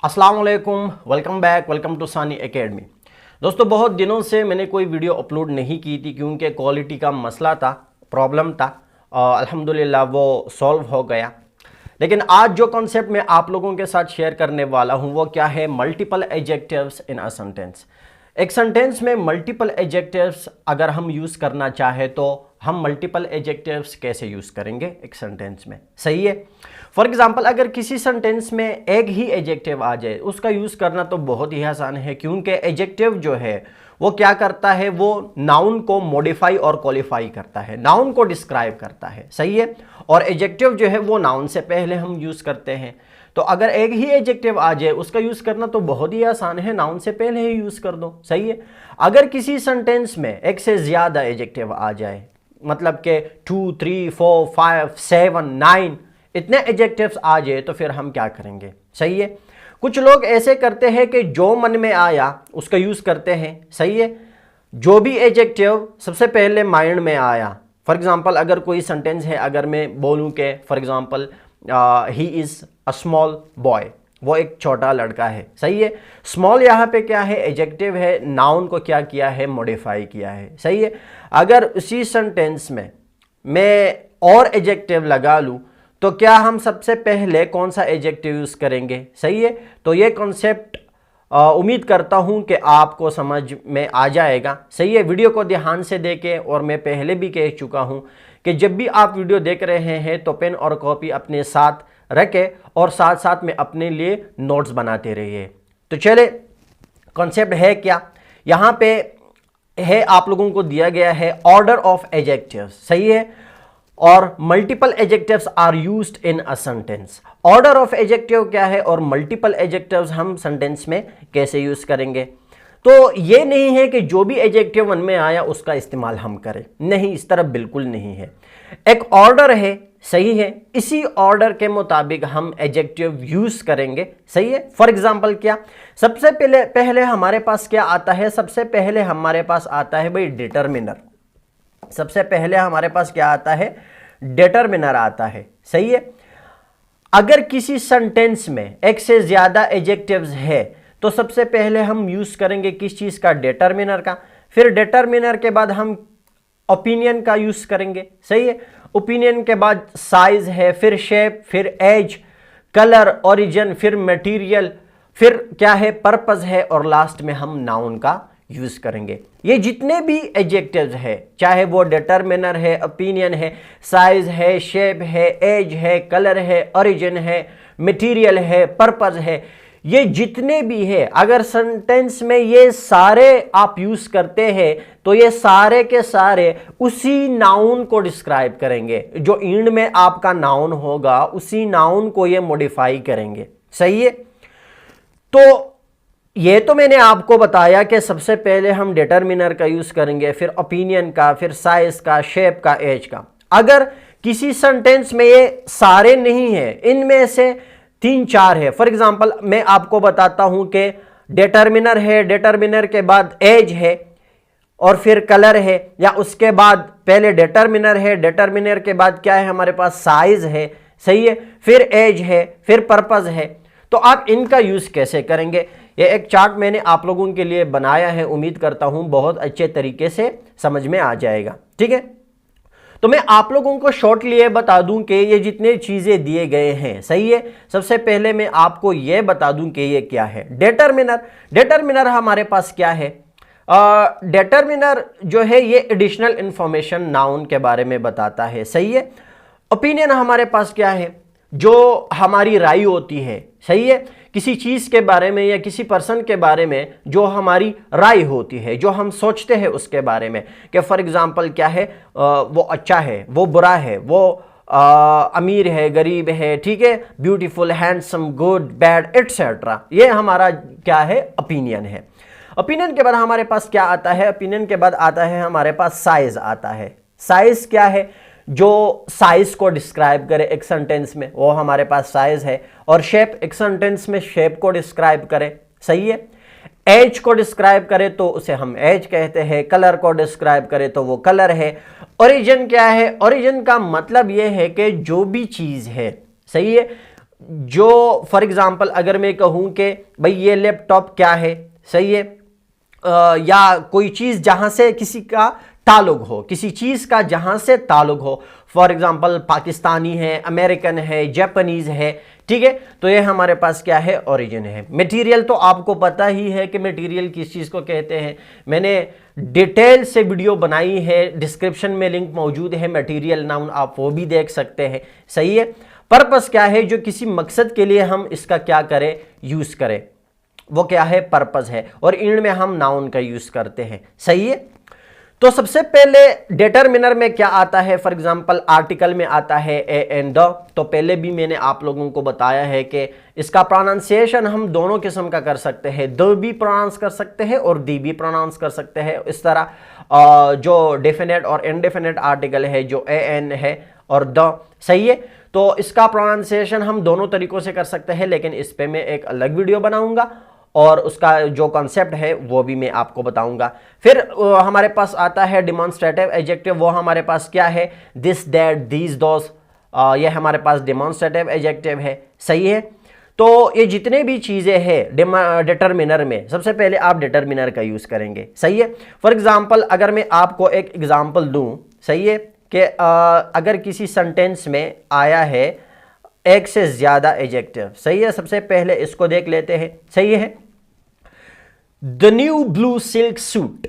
अस्सलाम वालेकुम, welcome back, welcome to सानी एकेडमी। दोस्तों, बहुत दिनों से मैंने कोई वीडियो अपलोड नहीं की थी क्योंकि क्वालिटी का मसला था, प्रॉब्लम था। अल्हम्दुलिल्लाह वो सॉल्व हो गया। लेकिन आज जो कॉन्सेप्ट मैं आप लोगों के साथ शेयर करने वाला हूँ वो क्या है, multiple adjectives in a sentence. एक सेंटेंस में मल्टीपल एडजेक्टिव्स अगर हम यूज़ करना चाहे तो हम मल्टीपल एडजेक्टिव्स कैसे यूज़ करेंगे एक सेंटेंस में, सही है। फॉर एग्जांपल, अगर किसी सेंटेंस में एक ही एडजेक्टिव आ जाए उसका यूज़ करना तो बहुत ही आसान है, क्योंकि एडजेक्टिव जो है वो क्या करता है, वो नाउन को मॉडिफाई और क्वालिफाई करता है, नाउन को डिस्क्राइब करता है, सही है। और एडजेक्टिव जो है वो नाउन से पहले हम यूज़ करते हैं। तो अगर एक ही एडजेक्टिव आ जाए उसका यूज़ करना तो बहुत ही आसान है, नाउन से पहले ही यूज़ कर दो, सही है। अगर किसी सेंटेंस में एक से ज़्यादा एडजेक्टिव आ जाए, मतलब कि 2, 3, 4, 5, 7, 9 इतने एडजेक्टिव्स आ जाए तो फिर हम क्या करेंगे, सही है। कुछ लोग ऐसे करते हैं कि जो मन में आया उसका यूज़ करते हैं, सही है। जो भी एडजेक्टिव सबसे पहले माइंड में आया, फॉर एग्जांपल अगर कोई सेंटेंस है, अगर मैं बोलूं कि for example he is a small boy, वो एक छोटा लड़का है, सही है। स्मॉल यहाँ पे क्या है, एडजेक्टिव है, नाउन को क्या किया है, मॉडिफाई किया है, सही है। अगर उसी सेंटेंस में मैं और एडजेक्टिव लगा लूँ तो क्या हम सबसे पहले कौन सा एडजेक्टिव यूज़ करेंगे, सही है। तो ये कॉन्सेप्ट उम्मीद करता हूँ कि आपको समझ में आ जाएगा, सही है। वीडियो को ध्यान से देखें, और मैं पहले भी कह चुका हूँ कि जब भी आप वीडियो देख रहे हैं तो पेन और कॉपी अपने साथ रखें और साथ साथ में अपने लिए नोट्स बनाते रहिए। तो चले, कॉन्सेप्ट है क्या, यहाँ पे है आप लोगों को दिया गया है ऑर्डर ऑफ एडजेक्टिव्स, सही है। और multiple adjectives are used in a sentence. Order of adjective क्या है और मल्टीपल एडजेक्टिव्स हम सेंटेंस में कैसे यूज करेंगे। तो ये नहीं है कि जो भी एडजेक्टिव मन में आया उसका इस्तेमाल हम करें, नहीं, इस तरह बिल्कुल नहीं है। एक ऑर्डर है, सही है, इसी ऑर्डर के मुताबिक हम एडजेक्टिव यूज करेंगे, सही है। फॉर एग्जांपल क्या, सबसे पहले हमारे पास क्या आता है, सबसे पहले हमारे पास आता है भाई डिटरमिनर। सबसे पहले हमारे पास क्या आता है, डिटरमिनर आता है, सही है। अगर किसी सेंटेंस में एक से ज्यादा एडजेक्टिव्स है तो सबसे पहले हम यूज करेंगे किस चीज का, डिटरमिनर का। फिर डिटरमिनर के बाद हम ओपिनियन का यूज करेंगे, सही है। ओपिनियन के बाद साइज है, फिर शेप, फिर एज, कलर, ओरिजिन, फिर मटेरियल, फिर क्या है, पर्पस है, और लास्ट में हम नाउन का यूज करेंगे। ये जितने भी एडजेक्टिव्स है, चाहे वो डिटरमिनर है, ओपिनियन है, साइज है, शेप है, एज है, कलर है, ओरिजिन है, मटेरियल है, पर्पस है, ये जितने भी है, अगर सेंटेंस में ये सारे आप यूज करते हैं तो ये सारे के सारे उसी नाउन को डिस्क्राइब करेंगे। जो एंड में आपका नाउन होगा उसी नाउन को ये मॉडिफाई करेंगे, सही है। तो ये तो मैंने आपको बताया कि सबसे पहले हम डिटरमिनर का यूज करेंगे, फिर ओपिनियन का, फिर साइज का, शेप का, एज का। अगर किसी सेंटेंस में ये सारे नहीं है, इनमें से 3-4 है, फॉर एग्जांपल मैं आपको बताता हूं कि डिटरमिनर है, डिटरमिनर के बाद एज है, और फिर कलर है, या उसके बाद पहले डिटरमिनर है, डिटरमिनर के बाद क्या है हमारे पास, साइज है, सही है, फिर एज है, फिर पर्पस है। तो आप इनका यूज कैसे करेंगे, ये एक चार्ट मैंने आप लोगों के लिए बनाया है, उम्मीद करता हूं बहुत अच्छे तरीके से समझ में आ जाएगा, ठीक है। तो मैं आप लोगों को शॉर्टली ये बता दूं कि ये जितने चीजें दिए गए हैं, सही है। सबसे पहले मैं आपको ये बता दूं कि ये क्या है, डिटरमिनर। डिटरमिनर हमारे पास क्या है, डिटरमिनर जो है ये एडिशनल इंफॉर्मेशन नाउन के बारे में बताता है, सही है। ओपिनियन हमारे पास क्या है, जो हमारी राय होती है, सही है, किसी चीज के बारे में या किसी पर्सन के बारे में जो हमारी राय होती है, जो हम सोचते हैं उसके बारे में, कि फॉर एग्जांपल क्या है, वो अच्छा है, वो बुरा है, वो अमीर है, गरीब है, ठीक है, beautiful, handsome, good, bad, etcetera. ये हमारा क्या है, ओपिनियन है। ओपिनियन के बाद हमारे पास क्या आता है, ओपिनियन के बाद आता है हमारे पास साइज आता है। साइज क्या है, जो साइज को डिस्क्राइब करे एक सेंटेंस में, वो हमारे पास साइज है। और शेप, एक सेंटेंस में शेप को डिस्क्राइब करे, सही है। एज को डिस्क्राइब करे तो उसे हम एज कहते हैं, कलर को डिस्क्राइब करे तो वो कलर है। ओरिजिन क्या है, ओरिजिन का मतलब ये है कि जो भी चीज है, सही है, जो फॉर एग्जांपल अगर मैं कहूं कि भाई ये लैपटॉप क्या है, सही है, या कोई चीज जहां से किसी का ताल्लुक हो, किसी चीज का जहां से ताल्लुक हो, फॉर एग्जांपल पाकिस्तानी है, अमेरिकन है, जापानीज है, ठीक है, तो ये हमारे पास क्या है, ओरिजिन है। मटेरियल तो आपको पता ही है कि मटेरियल किस चीज को कहते हैं, मैंने डिटेल से वीडियो बनाई है, डिस्क्रिप्शन में लिंक मौजूद है, मटेरियल नाउन आप वो भी देख सकते हैं, सही है। पर्पस क्या है, जो किसी मकसद के लिए हम इसका क्या करें, यूज करें, वो क्या है, पर्पस है, और इनमें में हम नाउन का यूज करते हैं, सही है। तो सबसे पहले डिटरमिनर में क्या आता है, फॉर एग्जांपल आर्टिकल में आता है ए एंड द। तो पहले भी मैंने आप लोगों को बताया है कि इसका प्रोनाउंसिएशन हम दोनों किस्म का कर सकते हैं, द भी प्रोनाउंस कर सकते हैं और दी भी प्रोनाउंस कर सकते हैं। इस तरह जो डेफिनेट और इनडेफिनेट आर्टिकल है, जो ए एन है और द, सही है, तो इसका प्रोनाउंसिएशन हम दोनों तरीकों से कर सकते हैं, लेकिन इस पे मैं एक अलग वीडियो बनाऊंगा और उसका जो कॉन्सेप्ट है वो भी मैं आपको बताऊंगा। फिर हमारे पास आता है डिमॉन्स्ट्रेटिव एडजेक्टिव, वो हमारे पास क्या है, दिस दैट दीज दोस, ये हमारे पास डिमॉन्स्ट्रेटिव एडजेक्टिव है, सही है। तो ये जितने भी चीज़ें हैं डिटरमिनर में, सबसे पहले आप डिटरमिनर का यूज़ करेंगे, सही है। फॉर एग्जाम्पल अगर मैं आपको एक एग्जाम्पल दूँ, सही है, कि अगर किसी सेंटेंस में आया है एक से ज़्यादा एडजेक्टिव, सही है, सबसे पहले इसको देख लेते हैं, सही है। The new blue silk suit,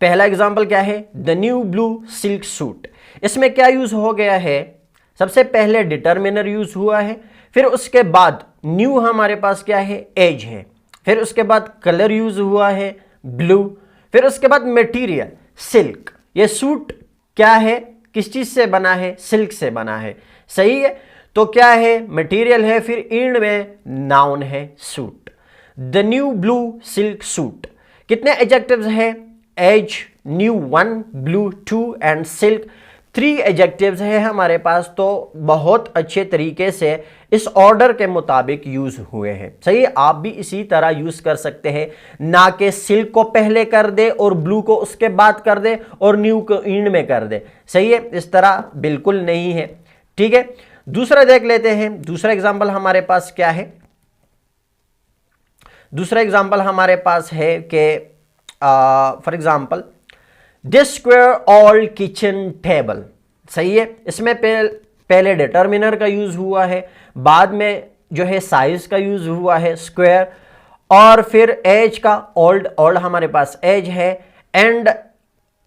पहला एग्जाम्पल क्या है, the new blue silk suit. इसमें क्या यूज हो गया है, सबसे पहले डिटरमिनर यूज हुआ है, फिर उसके बाद न्यू हमारे पास क्या है, एज है, फिर उसके बाद कलर यूज हुआ है ब्लू, फिर उसके बाद मटेरियल सिल्क। ये सूट क्या है, किस चीज से बना है, सिल्क से बना है, सही है। तो क्या है, मटेरियल है, फिर इन में नाउन है suit, the new blue silk suit. कितने एडजेक्टिव्स हैं, as, new 1, blue 2 and silk 3 adjectives हैं हमारे पास। तो बहुत अच्छे तरीके से इस ऑर्डर के मुताबिक यूज हुए हैं, सही है। आप भी इसी तरह यूज कर सकते हैं, ना कि सिल्क को पहले कर दे और ब्लू को उसके बाद कर दे और न्यू को एंड में कर दे, सही है, इस तरह बिल्कुल नहीं है, ठीक है। दूसरा देख लेते हैं, दूसरा एग्जाम्पल हमारे पास क्या है, दूसरा एग्जाम्पल हमारे पास है कि for example this square all kitchen table, सही है। इसमें पहले डिटरमिनर का यूज हुआ है, बाद में जो है साइज का यूज हुआ है स्क्वायर, और फिर एज का ओल्ड हमारे पास एज है, एंड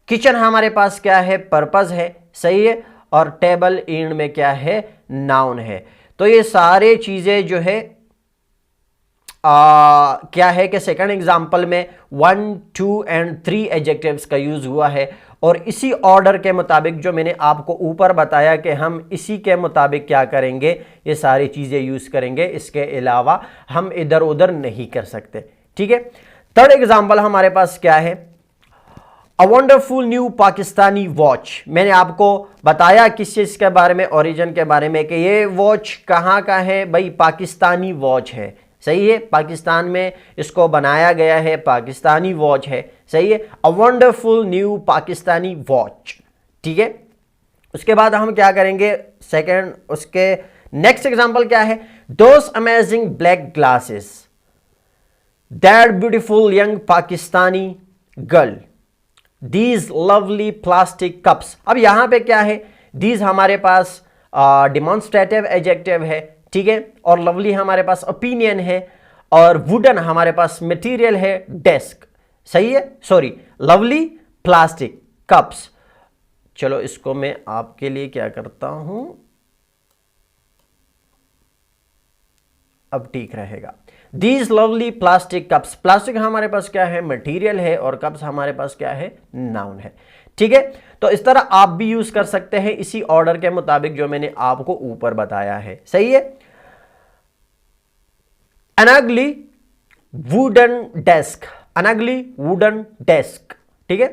किचन हमारे पास क्या है, पर्पस है, सही है, और टेबल एंड में क्या है, नाउन है। तो ये सारे चीजें जो है क्या है कि सेकंड एग्जाम्पल में 1, 2 एंड 3 एडजेक्टिव्स का यूज हुआ है, और इसी ऑर्डर के मुताबिक जो मैंने आपको ऊपर बताया कि हम इसी के मुताबिक क्या करेंगे, ये सारी चीजें यूज करेंगे, इसके अलावा हम इधर उधर नहीं कर सकते, ठीक है। थर्ड एग्जाम्पल हमारे पास क्या है, a wonderful new Pakistani watch. मैंने आपको बताया किस चीज के बारे में, ओरिजिन के बारे में, कि ये वॉच कहाँ का है, भाई पाकिस्तानी वॉच है, सही है, पाकिस्तान में इसको बनाया गया है, पाकिस्तानी वॉच है, सही है, a wonderful new Pakistani watch, ठीक है। उसके बाद हम क्या करेंगे, सेकंड उसके नेक्स्ट एग्जांपल क्या है, those amazing black glasses, that beautiful young Pakistani girl, these lovely plastic cups. अब यहां पे क्या है, दीज हमारे पास डिमॉन्स्ट्रेटिव एडजेक्टिव है, ठीक है, और लवली हमारे पास ओपिनियन है, और वुडन हमारे पास मटेरियल है, डेस्क, सही है, सॉरी, लवली प्लास्टिक कप्स। चलो इसको मैं आपके लिए क्या करता हूं, अब ठीक रहेगा। These lovely plastic cups, plastic हमारे पास क्या है, मटेरियल है, और कप्स हमारे पास क्या है, नाउन है, ठीक है। तो इस तरह आप भी यूज कर सकते हैं इसी ऑर्डर के मुताबिक जो मैंने आपको ऊपर बताया है, सही है। An ugly wooden desk, an ugly wooden desk, ठीक है।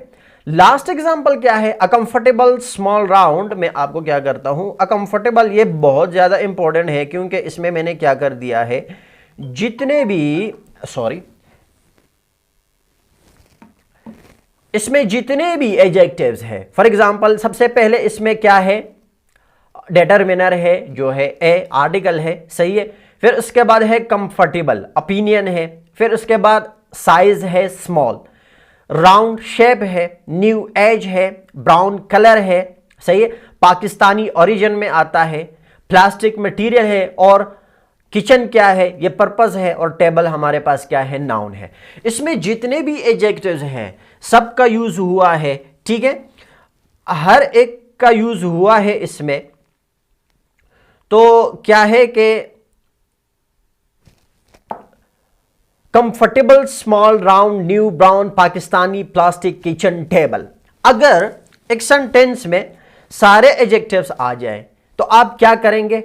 लास्ट एग्जांपल क्या है, अ कंफर्टेबल स्मॉल राउंड। मैं आपको क्या करता हूं, अ कंफर्टेबल, ये बहुत ज्यादा इंपॉर्टेंट है, क्योंकि इसमें मैंने क्या कर दिया है, जितने भी इसमें जितने भी एडजेक्टिव्स है, फॉर एग्जांपल सबसे पहले इसमें क्या है, डिटरमिनर है जो है ए, आर्टिकल है, सही है, फिर उसके बाद है कंफर्टेबल, ओपिनियन है। फिर उसके बाद साइज है स्मॉल, राउंड शेप है, न्यू एज है, ब्राउन कलर है, सही है, पाकिस्तानी ओरिजिन में आता है, प्लास्टिक मटेरियल है, और किचन क्या है, ये पर्पस है, और टेबल हमारे पास क्या है, नाउन है। इसमें जितने भी एडजेक्टिव्स हैं सबका यूज हुआ है, ठीक है, हर एक का यूज हुआ है इसमें। तो क्या है कि comfortable, small, round, new, brown, Pakistani, plastic, kitchen, table. अगर एक सेंटेंस में सारे एडजेक्टिव्स आ जाए तो आप क्या करेंगे,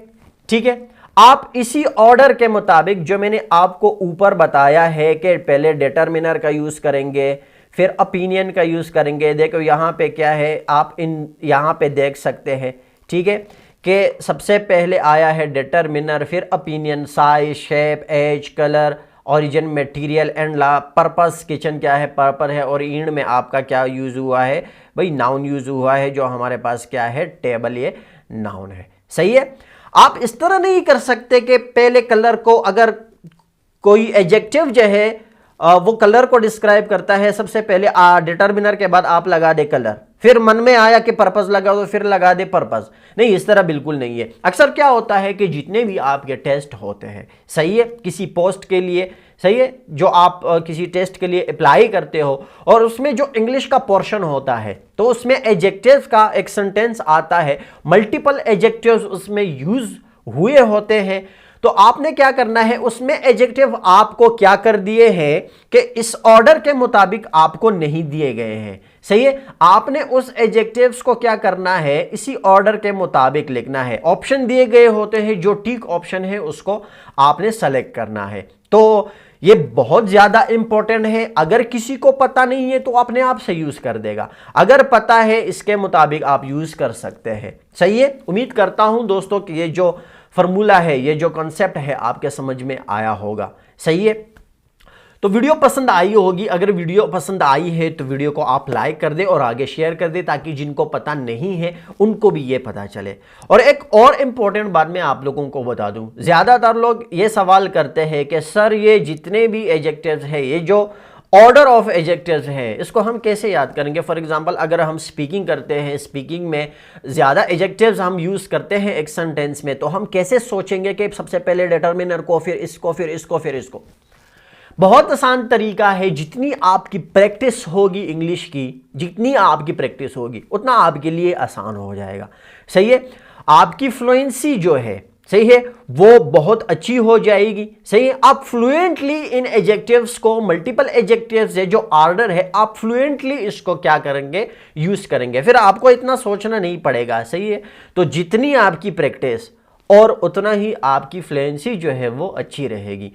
ठीक है, आप इसी ऑर्डर के मुताबिक जो मैंने आपको ऊपर बताया है कि पहले डिटरमिनर का यूज करेंगे, फिर ओपिनियन का यूज करेंगे। देखो यहां पे क्या है, आप यहां पे देख सकते हैं, ठीक है, कि सबसे पहले आया है डिटरमिनर, फिर opinion, size, shape, age, colour, origin, material and ला, पर्पस, किचन क्या है, पर्पस है, और इंड में आपका क्या यूज हुआ है भाई, नाउन यूज हुआ है, जो हमारे पास क्या है, टेबल, ये नाउन है, सही है। आप इस तरह नहीं कर सकते कि पहले कलर को, अगर कोई एडजेक्टिव जो है वो कलर को डिस्क्राइब करता है, सबसे पहले डिटरमिनर के बाद आप लगा दे कलर, फिर मन में आया कि पर्पस लगा तो फिर लगा दे पर्पस। नहीं, इस तरह बिल्कुल नहीं है। अक्सर क्या होता है कि जितने भी आपके टेस्ट होते हैं, सही है, किसी पोस्ट के लिए, सही है, जो आप किसी टेस्ट के लिए अप्लाई करते हो, और उसमें जो इंग्लिश का पोर्शन होता है तो उसमें एडजेक्टिव्स का एक सेंटेंस आता है, मल्टीपल एडजेक्टिव्स उसमें यूज हुए होते हैं। तो आपने क्या करना है, उसमें एडजेक्टिव आपको क्या कर दिए हैं कि इस ऑर्डर के मुताबिक आपको नहीं दिए गए हैं, सही है, आपने उस एडजेक्टिव्स को क्या करना है, इसी ऑर्डर के मुताबिक लिखना है। ऑप्शन दिए गए होते हैं, जो टिक ऑप्शन है उसको आपने सेलेक्ट करना है। तो ये बहुत ज्यादा इंपॉर्टेंट है। अगर किसी को पता नहीं है तो अपने आप से यूज कर देगा, अगर पता है इसके मुताबिक आप यूज कर सकते हैं, सही है। उम्मीद करता हूं दोस्तों कि ये जो फॉर्मूला है, ये जो कॉन्सेप्ट है आपके समझ में आया होगा, सही है। तो वीडियो पसंद आई होगी, अगर वीडियो पसंद आई है तो वीडियो को आप लाइक कर दे और आगे शेयर कर दे, ताकि जिनको पता नहीं है उनको भी ये पता चले। और एक और इम्पोर्टेंट बात मैं आप लोगों को बता दूं, ज्यादातर लोग ये सवाल करते हैं कि सर ये जितने भी एडजेक्टिव्स है, ये जो ऑर्डर ऑफ एडजेक्टिव्स है, इसको हम कैसे याद करेंगे। फॉर एग्जांपल अगर हम स्पीकिंग करते हैं, स्पीकिंग में ज़्यादा एडजेक्टिव्स हम यूज़ करते हैं एक सेंटेंस में, तो हम कैसे सोचेंगे कि सबसे पहले डिटरमिनर को, फिर इसको, फिर इसको, फिर इसको। बहुत आसान तरीका है, जितनी आपकी प्रैक्टिस होगी इंग्लिश की, जितनी आपकी प्रैक्टिस होगी उतना आपके लिए आसान हो जाएगा, सही है। आपकी फ्लुएंसी जो है, सही है, वो बहुत अच्छी हो जाएगी, सही है। आप फ्लुएंटली इन एडजेक्टिव्स को, मल्टीपल एडजेक्टिव्स है जो ऑर्डर है, आप फ्लुएंटली इसको क्या करेंगे, यूज करेंगे, फिर आपको इतना सोचना नहीं पड़ेगा, सही है। तो जितनी आपकी प्रैक्टिस और उतना ही आपकी फ्लुएंसी जो है वो अच्छी रहेगी।